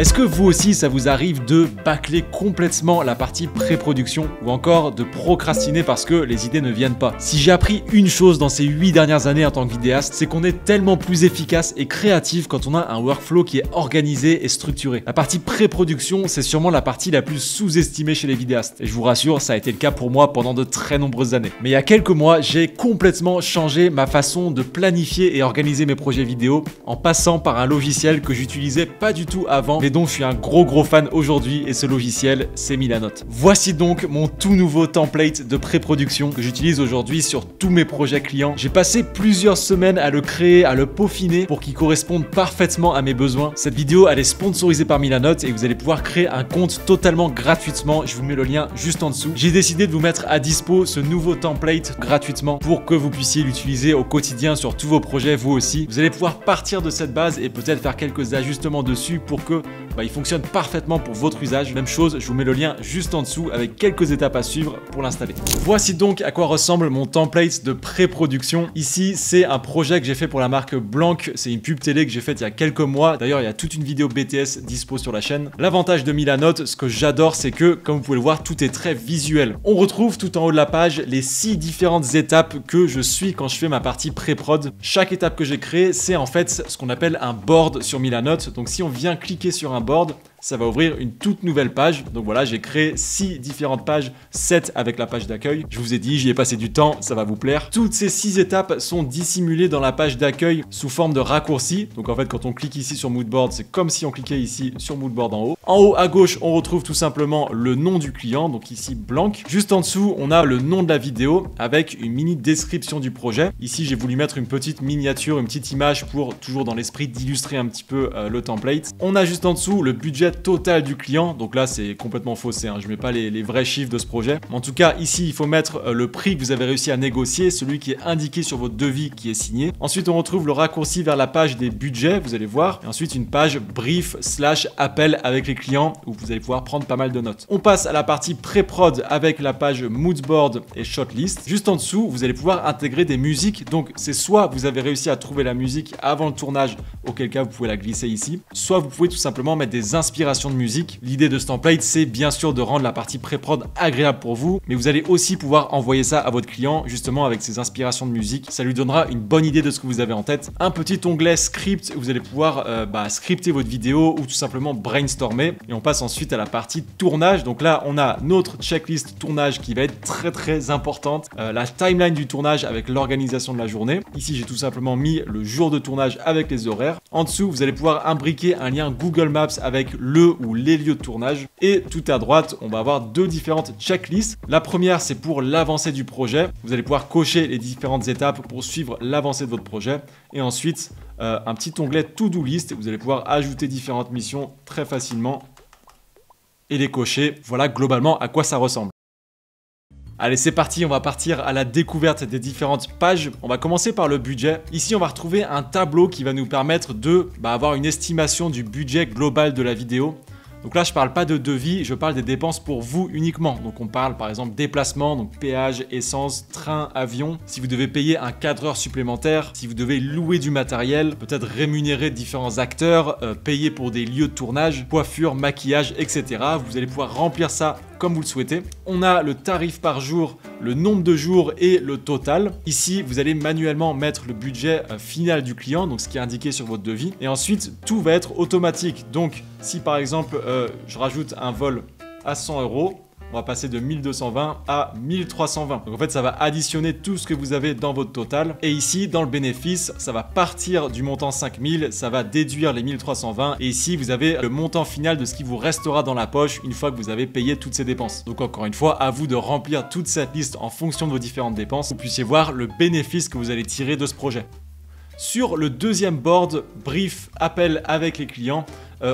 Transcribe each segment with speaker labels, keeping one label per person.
Speaker 1: Est-ce que vous aussi ça vous arrive de bâcler complètement la partie pré-production ou encore de procrastiner parce que les idées ne viennent pas? Si j'ai appris une chose dans ces 8 dernières années en tant que vidéaste, c'est qu'on est tellement plus efficace et créatif quand on a un workflow qui est organisé et structuré. La partie pré-production, c'est sûrement la partie la plus sous-estimée chez les vidéastes. Et je vous rassure, ça a été le cas pour moi pendant de très nombreuses années. Mais il y a quelques mois, j'ai complètement changé ma façon de planifier et organiser mes projets vidéo en passant par un logiciel que j'utilisais pas du tout avant, mais dont je suis un gros fan aujourd'hui, et ce logiciel, c'est Milanote. Voici donc mon tout nouveau template de pré-production que j'utilise aujourd'hui sur tous mes projets clients. J'ai passé plusieurs semaines à le créer, à le peaufiner pour qu'il corresponde parfaitement à mes besoins. Cette vidéo, elle est sponsorisée par Milanote et vous allez pouvoir créer un compte totalement gratuitement. Je vous mets le lien juste en dessous. J'ai décidé de vous mettre à dispo ce nouveau template gratuitement pour que vous puissiez l'utiliser au quotidien sur tous vos projets, vous aussi. Vous allez pouvoir partir de cette base et peut-être faire quelques ajustements dessus pour que il fonctionne parfaitement pour votre usage. Même chose, je vous mets le lien juste en dessous avec quelques étapes à suivre pour l'installer. Voici donc à quoi ressemble mon template de pré-production. Ici, c'est un projet que j'ai fait pour la marque Blanc. C'est une pub télé que j'ai faite il y a quelques mois. D'ailleurs, il y a toute une vidéo BTS dispo sur la chaîne. L'avantage de Milanote, ce que j'adore, c'est que, comme vous pouvez le voir, tout est très visuel. On retrouve tout en haut de la page les 6 différentes étapes que je suis quand je fais ma partie pré-prod. Chaque étape que j'ai créée, c'est en fait ce qu'on appelle un board sur Milanote. Donc si on vient cliquer sur un board, ça va ouvrir une toute nouvelle page. Donc voilà, j'ai créé 6 différentes pages, 7 avec la page d'accueil. Je vous ai dit, j'y ai passé du temps, ça va vous plaire. Toutes ces 6 étapes sont dissimulées dans la page d'accueil sous forme de raccourci. Donc en fait, quand on clique ici sur Moodboard, c'est comme si on cliquait ici sur Moodboard en haut. En haut à gauche, on retrouve tout simplement le nom du client, donc ici Blanc. Juste en dessous, on a le nom de la vidéo avec une mini description du projet. Ici, j'ai voulu mettre une petite miniature, une petite image pour toujours dans l'esprit d'illustrer un petit peu le template. On a juste en dessous le budget total du client. Donc là, c'est complètement faussé, hein. Je mets pas les vrais chiffres de ce projet. En tout cas, ici, il faut mettre le prix que vous avez réussi à négocier, celui qui est indiqué sur votre devis qui est signé. Ensuite, on retrouve le raccourci vers la page des budgets, vous allez voir. Et ensuite, une page brief / appel avec les clients où vous allez pouvoir prendre pas mal de notes. On passe à la partie pré-prod avec la page Moodboard et Shortlist. Juste en dessous, vous allez pouvoir intégrer des musiques. Donc, c'est soit vous avez réussi à trouver la musique avant le tournage, auquel cas vous pouvez la glisser ici, soit vous pouvez tout simplement mettre des inspirations de musique. L'idée de ce template, c'est bien sûr de rendre la partie pré-prod agréable pour vous, mais vous allez aussi pouvoir envoyer ça à votre client justement avec ces inspirations de musique. Ça lui donnera une bonne idée de ce que vous avez en tête. Un petit onglet script, vous allez pouvoir scripter votre vidéo ou tout simplement brainstormer. Et on passe ensuite à la partie tournage. Donc là, on a notre checklist tournage qui va être très importante. La timeline du tournage avec l'organisation de la journée. Ici, j'ai tout simplement mis le jour de tournage avec les horaires. En dessous, vous allez pouvoir imbriquer un lien Google Maps avec le ou les lieux de tournage. Et tout à droite, on va avoir 2 différentes checklists. La première, c'est pour l'avancée du projet. Vous allez pouvoir cocher les différentes étapes pour suivre l'avancée de votre projet. Et ensuite, un petit onglet To-Do List. Vous allez pouvoir ajouter différentes missions très facilement et les cocher. Voilà globalement à quoi ça ressemble. Allez, c'est parti, on va partir à la découverte des différentes pages. On va commencer par le budget. Ici, on va retrouver un tableau qui va nous permettre de avoir une estimation du budget global de la vidéo. Donc là, je ne parle pas de devis, je parle des dépenses pour vous uniquement. Donc on parle par exemple déplacement, donc péage, essence, train, avion. Si vous devez payer un cadreur supplémentaire, si vous devez louer du matériel, peut-être rémunérer différents acteurs, payer pour des lieux de tournage, coiffure, maquillage, etc. Vous allez pouvoir remplir ça comme vous le souhaitez. On a le tarif par jour, le nombre de jours et le total. Ici, vous allez manuellement mettre le budget final du client, donc ce qui est indiqué sur votre devis. Et ensuite, tout va être automatique. Donc, si par exemple, je rajoute un vol à 100 €, on va passer de 1220 à 1320. Donc en fait, ça va additionner tout ce que vous avez dans votre total. Et ici, dans le bénéfice, ça va partir du montant 5000, ça va déduire les 1320. Et ici, vous avez le montant final de ce qui vous restera dans la poche une fois que vous avez payé toutes ces dépenses. Donc encore une fois, à vous de remplir toute cette liste en fonction de vos différentes dépenses. Vous puissiez voir le bénéfice que vous allez tirer de ce projet. Sur le deuxième board, brief, appel avec les clients,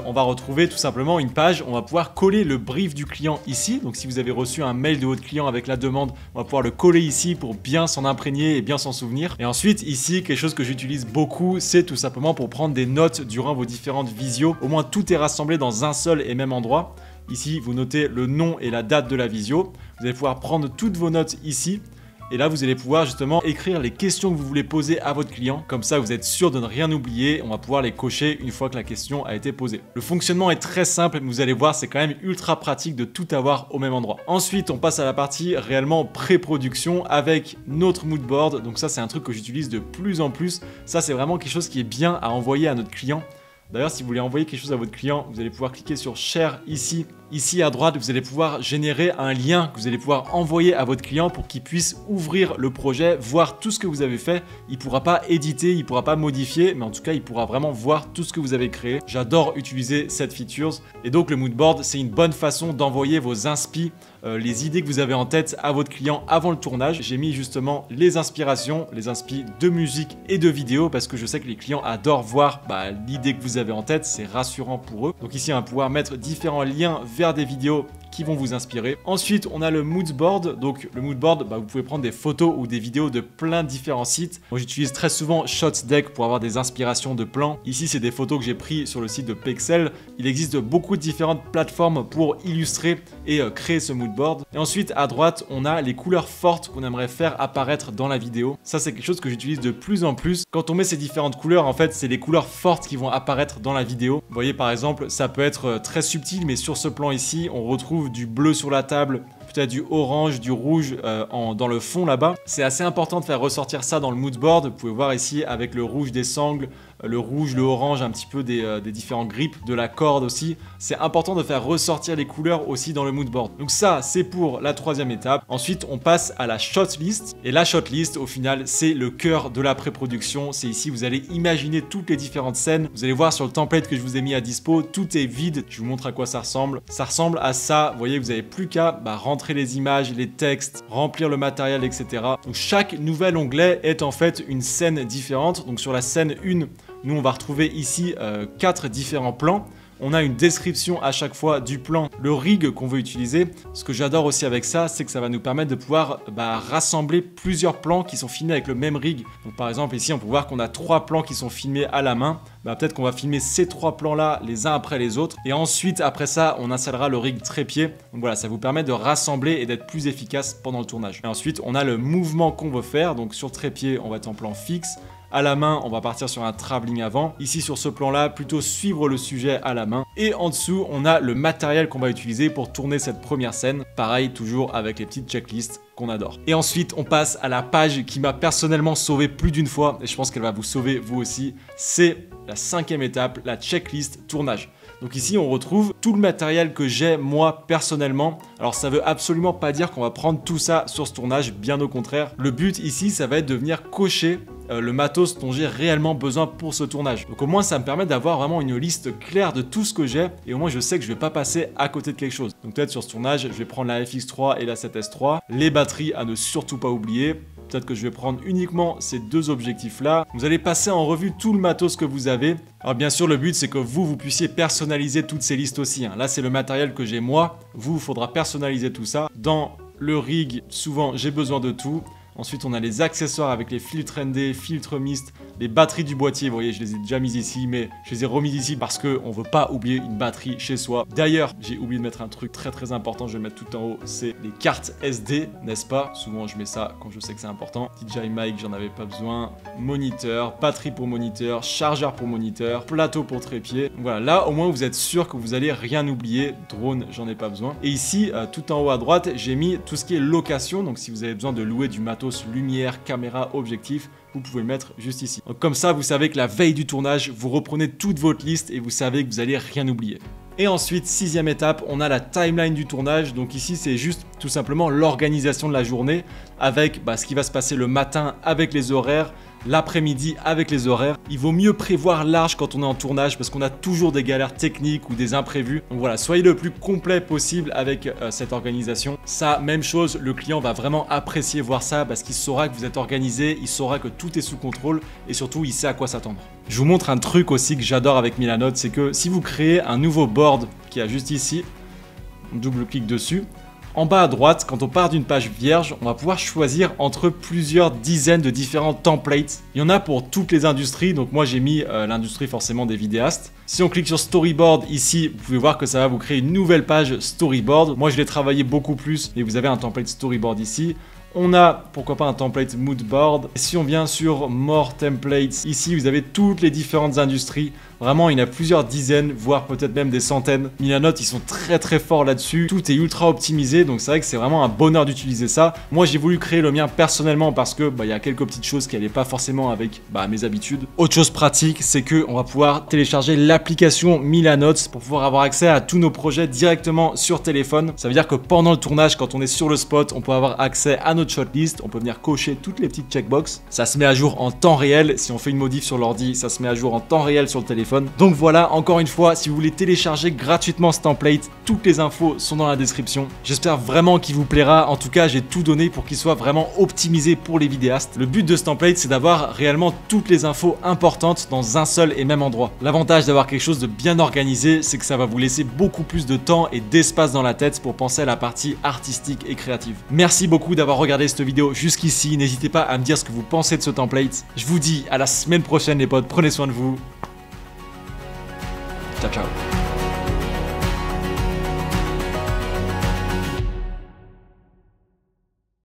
Speaker 1: on va retrouver tout simplement une page, on va pouvoir coller le brief du client ici. Donc si vous avez reçu un mail de votre client avec la demande, on va pouvoir le coller ici pour bien s'en imprégner et bien s'en souvenir. Et ensuite ici, quelque chose que j'utilise beaucoup, c'est tout simplement pour prendre des notes durant vos différentes visios. Au moins tout est rassemblé dans un seul et même endroit. Ici, vous notez le nom et la date de la visio. Vous allez pouvoir prendre toutes vos notes ici. Et là, vous allez pouvoir justement écrire les questions que vous voulez poser à votre client. Comme ça, vous êtes sûr de ne rien oublier. On va pouvoir les cocher une fois que la question a été posée. Le fonctionnement est très simple, mais vous allez voir, c'est quand même ultra pratique de tout avoir au même endroit. Ensuite, on passe à la partie réellement pré-production avec notre mood board. Donc ça, c'est un truc que j'utilise de plus en plus. Ça, c'est vraiment quelque chose qui est bien à envoyer à notre client. D'ailleurs, si vous voulez envoyer quelque chose à votre client, vous allez pouvoir cliquer sur Share ici. Ici à droite, vous allez pouvoir générer un lien que vous allez pouvoir envoyer à votre client pour qu'il puisse ouvrir le projet, voir tout ce que vous avez fait. Il ne pourra pas éditer, il ne pourra pas modifier, mais en tout cas, il pourra vraiment voir tout ce que vous avez créé. J'adore utiliser cette feature. Et donc, le mood board, c'est une bonne façon d'envoyer vos inspi, les idées que vous avez en tête à votre client avant le tournage. J'ai mis justement les inspirations, les inspi de musique et de vidéo parce que je sais que les clients adorent voir l'idée que vous avez en tête. C'est rassurant pour eux. Donc ici, on va pouvoir mettre différents liens vers des vidéos qui vont vous inspirer. Ensuite, on a le mood board. Donc le mood board, vous pouvez prendre des photos ou des vidéos de plein de différents sites. Moi, j'utilise très souvent ShotsDeck pour avoir des inspirations de plans. Ici, c'est des photos que j'ai prises sur le site de Pexel. Il existe beaucoup de différentes plateformes pour illustrer et créer ce mood board. Et ensuite, à droite, on a les couleurs fortes qu'on aimerait faire apparaître dans la vidéo. Ça, c'est quelque chose que j'utilise de plus en plus. Quand on met ces différentes couleurs, en fait, c'est les couleurs fortes qui vont apparaître dans la vidéo. Vous voyez, par exemple, ça peut être très subtil, mais sur ce plan ici, on retrouve du bleu sur la table, peut-être du orange, du rouge dans le fond là-bas. C'est assez important de faire ressortir ça dans le mood board. Vous pouvez voir ici avec le rouge des sangles, le rouge, le orange, un petit peu des différents grips, de la corde aussi. C'est important de faire ressortir les couleurs aussi dans le mood board. Donc ça, c'est pour la troisième étape. Ensuite, on passe à la shotlist. Et la shotlist, au final, c'est le cœur de la pré-production. C'est ici, vous allez imaginer toutes les différentes scènes. Vous allez voir sur le template que je vous ai mis à dispo, tout est vide. Je vous montre à quoi ça ressemble. Ça ressemble à ça. Vous voyez, vous n'avez plus qu'à rentrer les images, les textes, remplir le matériel, etc. Donc chaque nouvel onglet est en fait une scène différente. Donc sur la scène 1, nous, on va retrouver ici 4 différents plans. On a une description à chaque fois du plan, le rig qu'on veut utiliser. Ce que j'adore aussi avec ça, c'est que ça va nous permettre de pouvoir rassembler plusieurs plans qui sont filmés avec le même rig. Donc par exemple ici, on peut voir qu'on a 3 plans qui sont filmés à la main. Peut-être qu'on va filmer ces 3 plans-là les uns après les autres. Et ensuite, après ça, on installera le rig trépied. Donc voilà, ça vous permet de rassembler et d'être plus efficace pendant le tournage. Et ensuite, on a le mouvement qu'on veut faire. Donc sur trépied, on va être en plan fixe. À la main, on va partir sur un travelling avant. Ici, sur ce plan-là, plutôt suivre le sujet à la main. Et en dessous, on a le matériel qu'on va utiliser pour tourner cette première scène. Pareil, toujours avec les petites checklists qu'on adore. Et ensuite, on passe à la page qui m'a personnellement sauvé plus d'une fois. Et je pense qu'elle va vous sauver vous aussi. C'est la 5e étape, la checklist tournage. Donc ici, on retrouve tout le matériel que j'ai moi personnellement. Alors ça veut absolument pas dire qu'on va prendre tout ça sur ce tournage, bien au contraire. Le but ici, ça va être de venir cocher le matos dont j'ai réellement besoin pour ce tournage. Donc au moins, ça me permet d'avoir vraiment une liste claire de tout ce que j'ai et au moins je sais que je vais pas passer à côté de quelque chose. Donc peut-être sur ce tournage, je vais prendre la FX3 et la 7S3, les batteries à ne surtout pas oublier. Peut-être que je vais prendre uniquement ces 2 objectifs-là. Vous allez passer en revue tout le matos que vous avez. Alors bien sûr, le but, c'est que vous puissiez personnaliser toutes ces listes aussi. Là, c'est le matériel que j'ai moi. Vous, il faudra personnaliser tout ça. Dans le rig, souvent, j'ai besoin de tout. Ensuite, on a les accessoires avec les filtres ND, filtres mist, les batteries du boîtier. Vous voyez, je les ai déjà mises ici, mais je les ai remises ici parce qu'on ne veut pas oublier une batterie chez soi. D'ailleurs, j'ai oublié de mettre un truc très important, je vais le mettre tout en haut, c'est les cartes SD, n'est-ce pas? Souvent, je mets ça quand je sais que c'est important. DJI Mic, j'en avais pas besoin. Moniteur, batterie pour moniteur, chargeur pour moniteur, plateau pour trépied. Voilà, là, au moins, vous êtes sûr que vous allez rien oublier. Drone, j'en ai pas besoin. Et ici, tout en haut à droite, j'ai mis tout ce qui est location. Donc, si vous avez besoin de louer du matos, lumière, caméra, objectif, vous pouvez le mettre juste ici. Donc comme ça, vous savez que la veille du tournage, vous reprenez toute votre liste et vous savez que vous allez rien oublier. Et ensuite, 6e étape, on a la timeline du tournage. Donc ici, c'est juste tout simplement l'organisation de la journée avec ce qui va se passer le matin avec les horaires, l'après-midi avec les horaires. Il vaut mieux prévoir large quand on est en tournage parce qu'on a toujours des galères techniques ou des imprévus. Donc voilà, soyez le plus complet possible avec cette organisation. Ça, même chose, le client va vraiment apprécier voir ça parce qu'il saura que vous êtes organisé, il saura que tout est sous contrôle et surtout, il sait à quoi s'attendre. Je vous montre un truc aussi que j'adore avec Milanote, c'est que si vous créez un nouveau board qui est juste ici, on double-clique dessus. En bas à droite, quand on part d'une page vierge, on va pouvoir choisir entre plusieurs dizaines de différents templates. Il y en a pour toutes les industries, donc moi j'ai mis l'industrie forcément des vidéastes. Si on clique sur Storyboard ici, vous pouvez voir que ça va vous créer une nouvelle page Storyboard. Moi je l'ai travaillé beaucoup plus et vous avez un template Storyboard ici. On a, pourquoi pas, un template mood board. Et si on vient sur More Templates, ici vous avez toutes les différentes industries. Vraiment, il y en a plusieurs dizaines, voire peut-être même des centaines. Milanote, ils sont très forts là-dessus. Tout est ultra optimisé, donc c'est vrai que c'est vraiment un bonheur d'utiliser ça. Moi, j'ai voulu créer le mien personnellement parce que il y a quelques petites choses qui n'allaient pas forcément avec mes habitudes. Autre chose pratique, c'est que on va pouvoir télécharger l'application Milanote pour pouvoir avoir accès à tous nos projets directement sur téléphone. Ça veut dire que pendant le tournage, quand on est sur le spot, on peut avoir accès à notre shortlist. On peut venir cocher toutes les petites checkbox. Ça se met à jour en temps réel. Si on fait une modif sur l'ordi, ça se met à jour en temps réel sur le téléphone. Donc voilà, encore une fois, si vous voulez télécharger gratuitement ce template, toutes les infos sont dans la description. J'espère vraiment qu'il vous plaira. En tout cas, j'ai tout donné pour qu'il soit vraiment optimisé pour les vidéastes. Le but de ce template, c'est d'avoir réellement toutes les infos importantes dans un seul et même endroit. L'avantage d'avoir quelque chose de bien organisé, c'est que ça va vous laisser beaucoup plus de temps et d'espace dans la tête pour penser à la partie artistique et créative. Merci beaucoup d'avoir regardé cette vidéo jusqu'ici. N'hésitez pas à me dire ce que vous pensez de ce template. Je vous dis à la semaine prochaine les potes, prenez soin de vous. Ciao ciao.